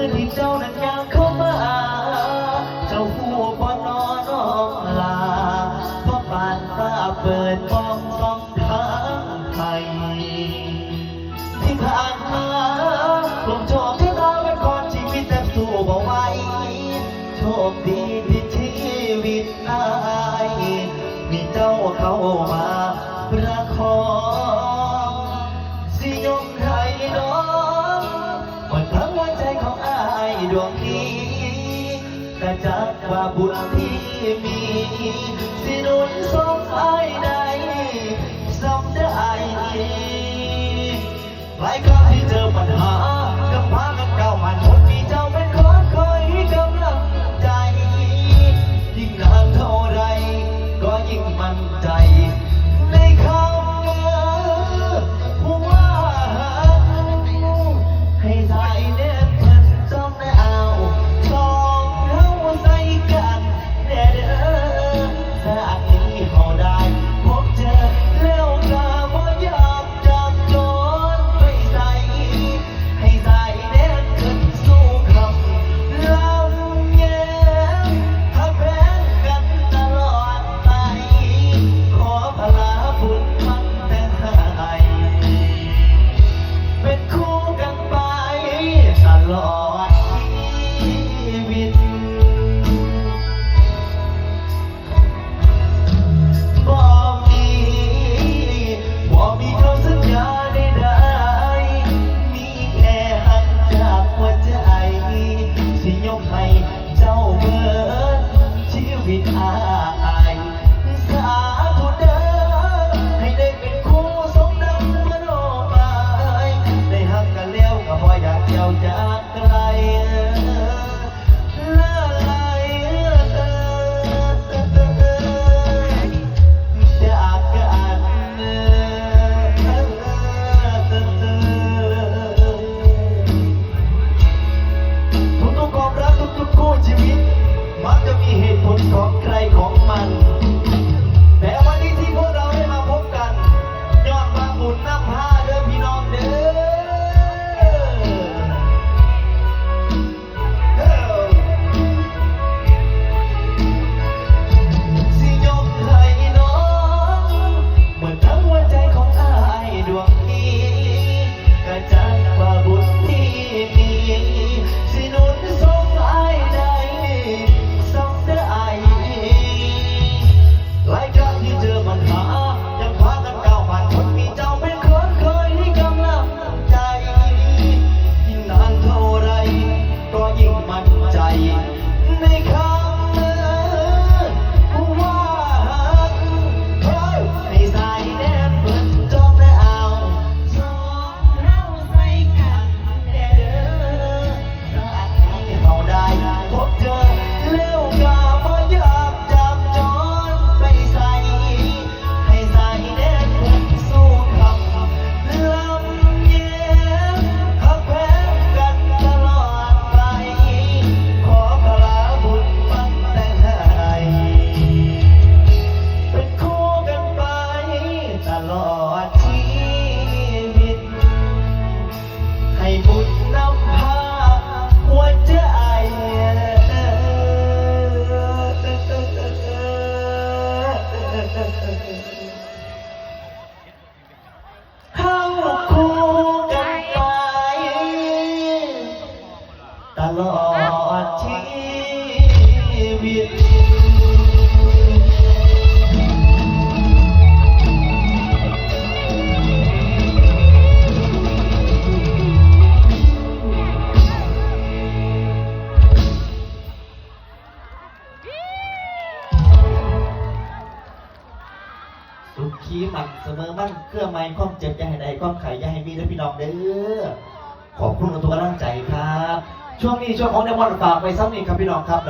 อที่เจ้านั้นยังเข้ามาเจ้าหัวปอนอนลาเพราะบานตาเปิดมองสองทางไทยที่ผ่านมาลมโชคที่ตาเป็นคนชีวิตแต่สู้บ่ไหวโชคดีที่ชีวิตอายมีเจ้าเข้ามาประคองสิยกให้น้องหมดทั้งหัวใจของอายดวงนี้แต่จากว่าบุญที่มีสิหนุนส่งอายได้สำได้หลายครั้งที่เจอปัญหายังพากันก้าวผ่านพ้นมีเจ้าเป็นคนคอยกำลังใจยิ่งนานเท่าไรก็ยิ่งมั่นใจในคำผู้ว่าให้สายเน้นเพิ่นจ้องได้เอาสองเท้าใส่กันแน่เด้อถ้าอันนี้เขาได้พบเจอแล้วก็บ่อยากจับจนไปใส่ให้สายเน้นเพิ่นสู้คำลำแย้มถ้าแพ้กันตลอดไปขอพลาบุญมันแต่ให้เป็นคู่กันไปตลอดชีวิตบ่มีคำสัญญาใดๆมีแค่หักจากหัวใจสิยกให้เจ้าเบิดชีวิตอายสาธุเด้อให้ได้เป็นคู่สมดังมโนหมายได้หักกันแล้วก็บ่อยากเที่ยวจากไกลละลายจากกันทุกๆความรักทุกๆคู่ชีวิตมักจะมีเหตุผลของใครของมันแต่วันนี้ที่พวกเราได้มาพบกันยอดมาบุญน้ำพาเด้อพี่น้องเด้อสิยกให้น้องเหมือนทั้งหัวใจของอายดวงนี้ก็จักว่าบุญที่มีสิหนุนส่งอายได้สำได้หลายครั้งที่เจอปัญหายังพากันก้าวผ่านพ้นมีเจ้าเป็นคนคอยให้กำลังใจยิ่งนานเท่าไรก็ยิ่งมั่นใจในคำผู้ว่าให้สายแน่นเปิดจองได้เอาสองเราใส่กันแน่เด้อถ้าอันนี้เขาได้พบเจอแล้วก็บ่อยากจับจนไปใส่ให้สายแน่นเปิดสู้คำลำแย้มหักแพ้กันตลอดไปขอพลาบุญมันแต่ให้เป็นคู่กันไปตลอดชีวิตให้บุญนำพาหัวใจเข้าคู่กันไปตลอดชีวิตสุขีมันเสมอมันเครื่องไม้ความเจ็บอย่าให้ใดความไข่อย่าให้มีเด้อพี่น้องเด้อขอบคุณทุกกำลังใจครับช่วงนี้ช่วงของเดมอนฝากไปซ้ำอีกครับพี่น้องครับ